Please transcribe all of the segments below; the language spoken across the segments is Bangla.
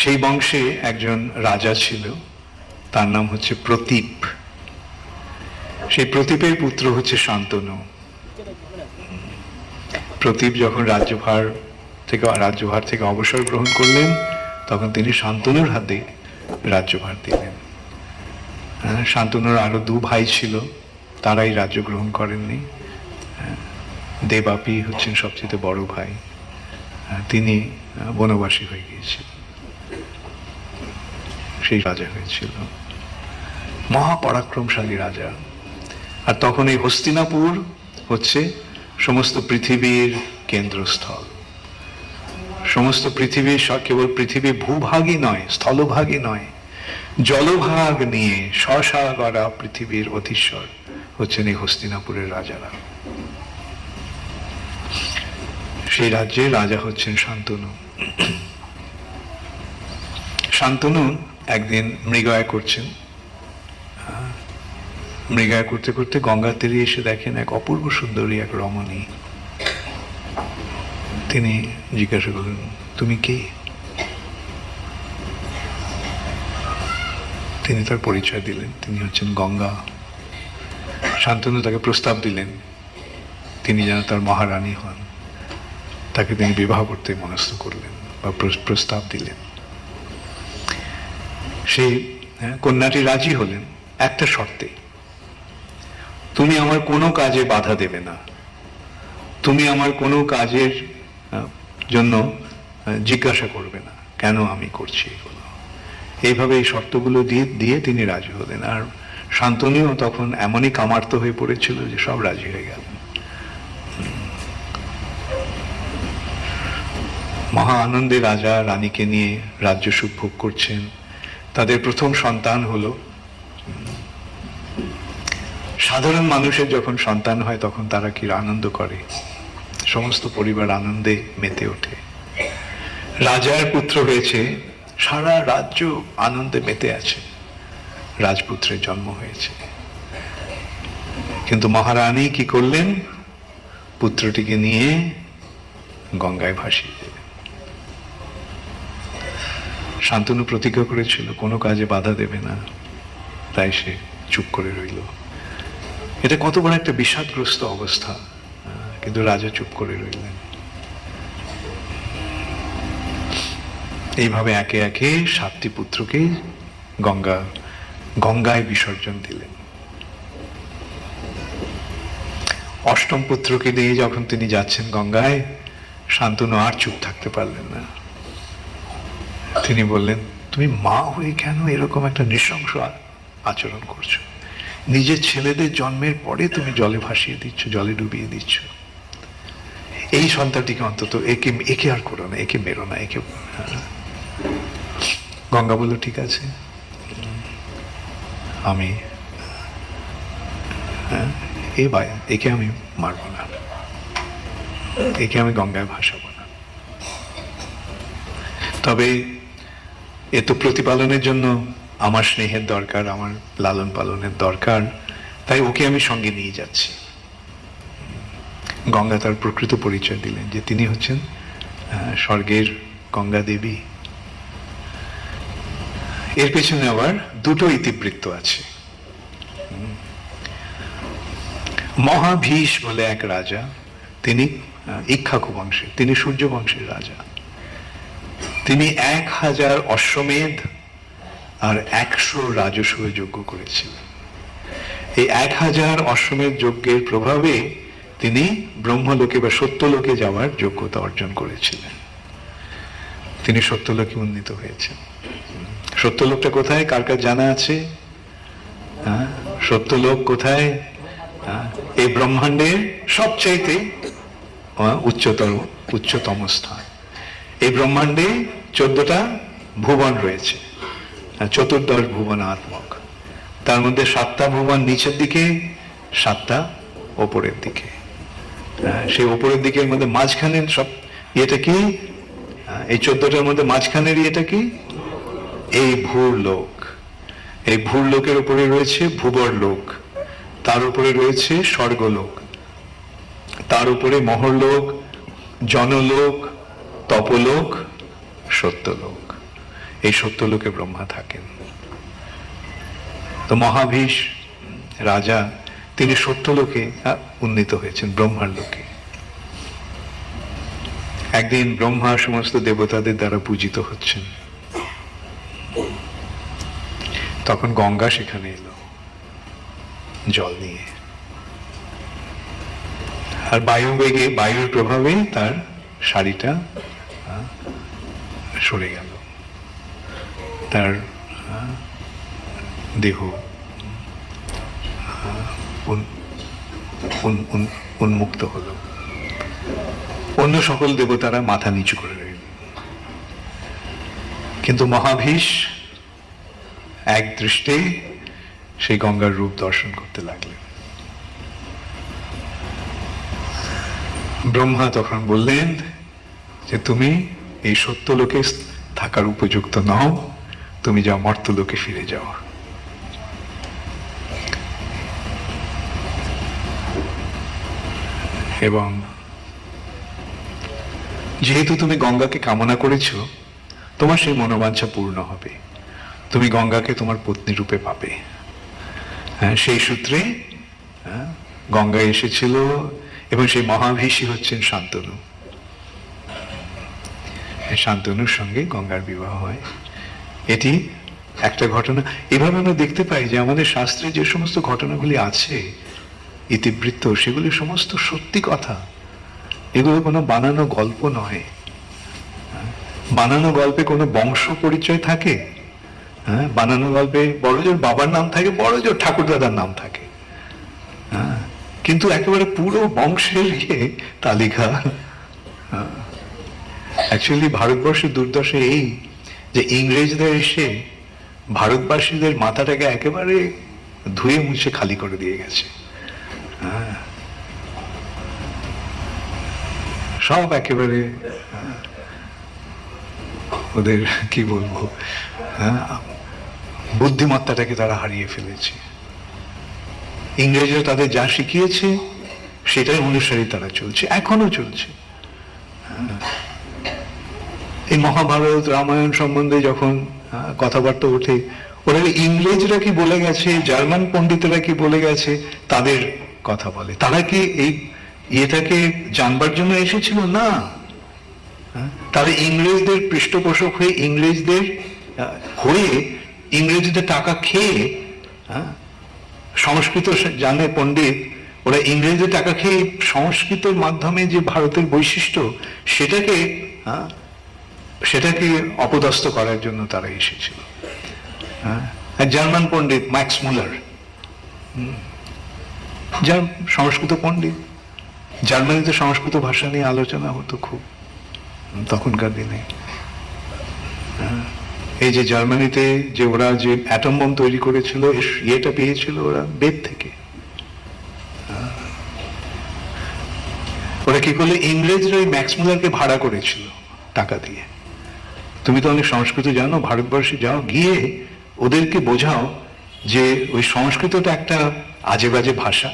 সেই বংশে একজন রাজা ছিল, তার নাম হচ্ছে প্রতীপ। সেই প্রতীপের পুত্র হচ্ছে শান্তনু। প্রতীপ যখন রাজ্যভার থেকে অবসর গ্রহণ করলেন, তখন তিনি শান্তনুর হাতে রাজ্যভার দিলেন। শান্তনুর আরো 2 ভাই ছিল, তারাই রাজ্য গ্রহণ করেননি। দেবাপি হচ্ছেন সবচেয়ে বড় ভাই, তিনি বনবাসী হয়ে গিয়েছিলেন। সেই রাজা হয়েছিল, মহাপরাক্রমশালী রাজা। আর তখন এই হস্তিনাপুর হচ্ছে সমস্ত পৃথিবীর কেন্দ্রস্থল। সমস্ত পৃথিবী, কেবল পৃথিবী ভূভাগই নয়, স্থলভাগই নয়, জলভাগ নিয়ে স্বসাগরা পৃথিবীর অধীশ্বর হচ্ছেন এই হস্তিনাপুরের রাজারা। সেই রাজ্যের রাজা হচ্ছেন শান্তনু। শান্তনু একদিন মৃগয়া করছেন। মৃগয়া করতে করতে গঙ্গার তীরে এসে দেখেন এক অপূর্ব সুন্দরী এক রমণী। তিনি জিজ্ঞাসা করলেন, তুমি কে? তিনি তার পরিচয় দিলেন, তিনি হচ্ছেন গঙ্গা। শান্তনু তাকে প্রস্তাব দিলেন তিনি যেন তার মহারানী হন। তাকে তিনি বিবাহ করতে মনস্থ করলেন বা প্রস্তাব দিলেন। সেই কন্যাটি রাজি হলেন একটা শর্তে, তুমি আমার কোনো কাজে বাধা দেবে না, তুমি আমার কোনো কাজের জন্য জিজ্ঞাসা করবে না কেন আমি করছি এগুলো। এইভাবে এই শর্তগুলো দিয়ে তিনি রাজি হলেন। আর শান্তনুও তখন এমনই কামার্ত হয়ে পড়েছিল যে সব রাজি হয়ে গেলেন। মহা আনন্দে রাজা রানীকে নিয়ে রাজ্য সুখ ভোগ করছেন। তাদের প্রথম সন্তান হলো। সাধারণ মানুষের যখন সন্তান হয় তখন তারা কি আনন্দ করে, সমস্ত পরিবার আনন্দে মেতে ওঠে। রাজার পুত্র হয়েছে, সারা রাজ্য আনন্দে মেতে আছে, রাজপুত্রের জন্ম হয়েছে। কিন্তু মহারানী কি করলেন? পুত্রটিকে নিয়ে গঙ্গায় ভাসিয়ে দিলেন। শান্তনু প্রতিজ্ঞা করেছিল কোনো কাজে বাধা দেবে না, তাই সে চুপ করে রইল। এটা কত বড় একটা বিষাদগ্রস্ত অবস্থা, কিন্তু রাজা চুপ করে রইলেন। এইভাবে একে একে 7টি পুত্রকে গঙ্গায় বিসর্জন দিলেন। 8ম পুত্রকে নিয়ে যখন তিনি যাচ্ছেন গঙ্গায়, শান্তনু আর চুপ থাকতে পারলেন না। তিনি বললেন, তুমি মা হয়ে কেন এরকম একটা নৃশংস আচরণ করছো? নিজের ছেলেদের জন্মের পরে তুমি জলে ভাসিয়ে দিচ্ছ, জলে ডুবিয়ে দিচ্ছ। এই সন্তানটিকে অন্তত একে আর করো না, একে মেরো না, একে। গঙ্গা বলল, ঠিক আছে, আমি একে আমি মারব না, একে আমি গঙ্গায় ভাসাবো না। তবে এ তো প্রতিপালনের জন্য আমার স্নেহের দরকার, আমার লালন পালনের দরকার, তাই ওকে আমি সঙ্গে নিয়ে যাচ্ছি। গঙ্গা তার প্রকৃত পরিচয় দিলেন যে তিনি হচ্ছেন স্বর্গের গঙ্গা দেবী। এর পেছনে আবার 2টো ইতিবৃত্ত আছে। মহাভীষ বলে এক রাজা, তিনি ইক্ষ্বাকু বংশের, তিনি সূর্য বংশের রাজা। তিনি 1000 অশ্বমেধ আর 100 রাজসূয় যজ্ঞ করেছিলেন। এই 1000 অশ্বমেধ যজ্ঞের প্রভাবে তিনি ব্রহ্মলোকে বা সত্যলোকে যাওয়ার যোগ্যতা অর্জন করেছিলেন। তিনি সত্যলোকে উন্নীত হয়েছেন। সত্যলোকটা কোথায়, কার কার জানা আছে? সত্যলোক কোথায়? এই ব্রহ্মাণ্ডের সবচাইতে উচ্চতম স্থান। এই ব্রহ্মাণ্ডে 14টা ভুবন রয়েছে, 14 ভুবনাত্মক। তার মধ্যে 7টা ভুবন নিচের দিকে, 7টা ওপরের দিকে। সেই ওপরের দিকের মধ্যে মাঝখানে সব ইয়েটা কি? এই 14টার মধ্যে মাঝখানের ইয়েটা কি? এই ভূলোক। এই ভূলোকের উপরে রয়েছে ভূবর লোক, তার উপরে রয়েছে স্বর্গলোক, তার উপরে মহরলোক, জনলোক, তপলোক, সত্যলোক। এই সত্যলোকে ব্রহ্মা থাকেন। তো মহাভীষ রাজা তিনি সত্যলোকে উন্নীত হয়েছেন, ব্রহ্মার লোকে। একদিন ব্রহ্মা সমস্ত দেবতাদের দ্বারা পূজিত হচ্ছেন, তখন গঙ্গা সেখানে এলো জল নিয়ে, আর বায়ুবেগে, বায়ুর প্রভাবে তার শাড়িটা সরে গেল, তার দেহ উন্মুক্ত হলো। অন্য সকল দেবতারা মাথা নিচু করে রইল, কিন্তু মহাভীষ এক দৃষ্টে সেই গঙ্গার রূপ দর্শন করতে লাগলেন। ব্রহ্মা তখন বললেন যে তুমি এই সত্যলোকে থাকার উপযুক্ত নও, তুমি যাও মর্তলোকে ফিরে যাও। এবং যেহেতু তুমি গঙ্গাকে কামনা করেছ, তোমার সেই মনোবাঞ্ছা পূর্ণ হবে, তুমি গঙ্গাকে তোমার পত্নী রূপে পাবে। হ্যাঁ, সেই সূত্রে গঙ্গা এসেছিল, এবং সেই মহাভীষী হচ্ছেন শান্তনু। শান্তনুর সঙ্গে গঙ্গার বিবাহ হয়। এটি একটা ঘটনা। এভাবে আমরা দেখতে পাই যে আমাদের শাস্ত্রে যে সমস্ত ঘটনাগুলি আছে ইতিবৃত্ত, সেগুলি সমস্ত সত্যি কথা, এগুলো কোনো বানানো গল্প নয়। বানানো গল্পে কোনো বংশ পরিচয় থাকে? হ্যাঁ, বানানো গল্পে বড় জোর বাবার নাম থাকে, বড় জোর ঠাকুরদাদার নাম থাকে, হ্যাঁ, কিন্তু একেবারে পুরো বংশের তালিকা। অ্যাকচুয়ালি ভারতবর্ষের দুর্দশা এই যে ইংরেজরা এসে ভারতবাসীদের মাথাটাকে একেবারে ধুয়ে মুছে খালি করে দিয়ে গেছে। সব একেবারে ওদের কি বলবো, বুদ্ধিমত্তাটাকে তারা হারিয়ে ফেলেছে। ইংরেজরা তাদের যা শিখিয়েছে সেটাই অনুসারী তারা চলছে, এখনো চলছে। এই মহাভারত রামায়ণ সম্বন্ধে যখন কথাবার্তা ওঠে, ওরা ইংরেজরা কি বলে গেছে, জার্মান পণ্ডিতেরা কি বলে গেছে, তাদের কথা বলে। তারা কি এই ইয়েটাকে জানবার জন্য এসেছিল? না, তারা ইংরেজদের পৃষ্ঠপোষক হয়ে, ইংরেজদের ইংরেজদের টাকা খেয়ে, সংস্কৃত জানে পণ্ডিত, ওরা ইংরেজদের টাকা খেয়ে সংস্কৃতের মাধ্যমে যে ভারতের বৈশিষ্ট্য সেটাকে অপদস্থ করার জন্য তারা এসেছিল। জার্মান পণ্ডিত ম্যাক্স মুলার, যার সংস্কৃত পণ্ডিত, জার্মানিতে সংস্কৃত ভাষা নিয়ে আলোচনা হতো খুব তখনকার দিনে। এই যে জার্মানিতে যে ওরা যে অ্যাটম বোম তৈরি করেছিল, ইয়েটা পেয়েছিল ওরা বেদ থেকে। ওরা কি করলে, ইংরেজরা ওই ম্যাক্স মুলারকে ভাড়া করেছিল টাকা দিয়ে। তুমি তো অনেক সংস্কৃত জানো, ভারতবর্ষে যাও, গিয়ে ওদেরকে বোঝাও যে ওই সংস্কৃতটা একটা আজে বাজে ভাষা,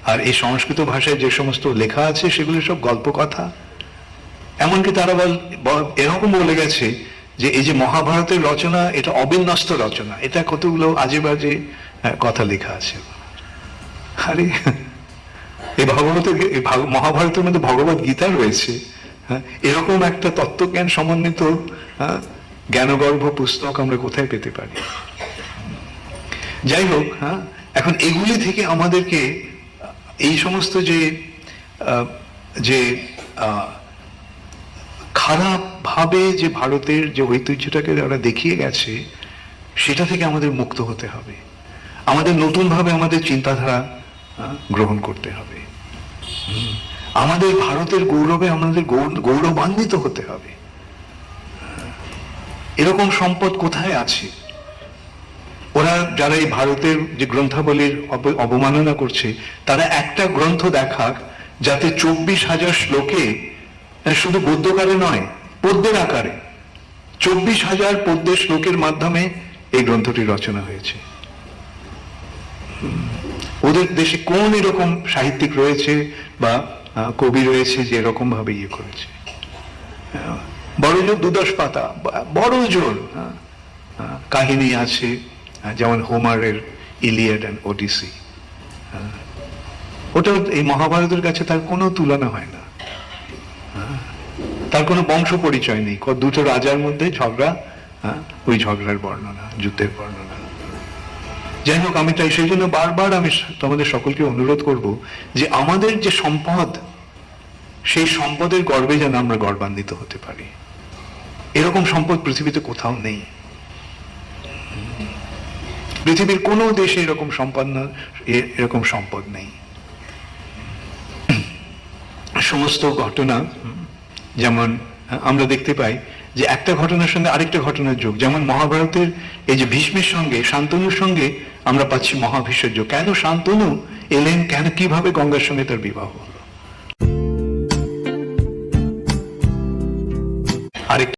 আর এই সংস্কৃত ভাষায় যে সমস্ত লেখা আছে সেগুলো সব গল্প কথা। এমনকি তারা এরকম বলে গেছে যে এই যে মহাভারতের রচনা, এটা অবিন্যস্ত রচনা, এটা কতগুলো আজে বাজে কথা লেখা আছে। আরে এই মহাভারতের মধ্যে ভগবত গীতা রয়েছে, এরকম একটা তত্ত্বজ্ঞান সমন্বিত জ্ঞানগর্ভ পুস্তক আমরা কোথায় পেতে পারি? যাই হোক, এখন এগুলি থেকে আমাদেরকে এই সমস্ত যে খারাপ ভাবে যে ভারতের যে ঐতিহ্যটাকে ওরা দেখিয়ে গেছে, সেটা থেকে আমাদের মুক্ত হতে হবে। আমাদের নতুন ভাবে আমাদের চিন্তাধারা গ্রহণ করতে হবে। আমাদের ভারতের গৌরবে আমাদের গৌরবান্বিত হতে হবে। এরকম সম্পদ কোথায় আছে? ওরা যারা এই ভারতের যে গ্রন্থাবলীর অবমাননা করছে, তারা একটা গ্রন্থ দেখাক যাতে 24,000 শ্লোকে, শুধু গদ্যকারে নয়, পদ্যের আকারে 24,000 পদ্যের শ্লোকের মাধ্যমে এই গ্রন্থটি রচনা হয়েছে। ওদের দেশে কোন এরকম সাহিত্যিক রয়েছে বা কবি রয়েছে যে এরকম ভাবে ইয়ে করেছে? বড় বড় জোর 2-10 পাতা, বড় জোর কাহিনী আছে, যেমন হোমারের ইলিয়াড অ্যান্ড ওডিসি। ওটা এই মহাভারতের কাছে তার কোনো তুলনা হয় না। তার কোনো বংশ পরিচয় নেই, দুটো রাজার মধ্যে ঝগড়া, ওই ঝগড়ার বর্ণনা, যুদ্ধের বর্ণনা। যাই হোক, আমি তাই সেই জন্য বারবার আমি তোমাদের সকলকে অনুরোধ করব যে আমাদের যে সম্পদ, সেই সম্পদের গর্বে যেন আমরা গর্বান্বিত হতে পারি। এরকম সম্পদ পৃথিবীতে কোথাও নেই, পৃথিবীর কোনো দেশে এরকম এরকম সম্পদ নেই। সমস্ত ঘটনা, যেমন আমরা দেখতে পাই যে একটা ঘটনার সঙ্গে আরেকটা ঘটনার যোগ, যেমন মহাভারতের এই যে ভীষ্মের সঙ্গে শান্তনুর সঙ্গে আমরা পাচ্ছি মহাভীষ্মের যোগ। কেন শান্তনু এলেন, কেন কিভাবে গঙ্গার সঙ্গে তার বিবাহ হলো। আরেকটা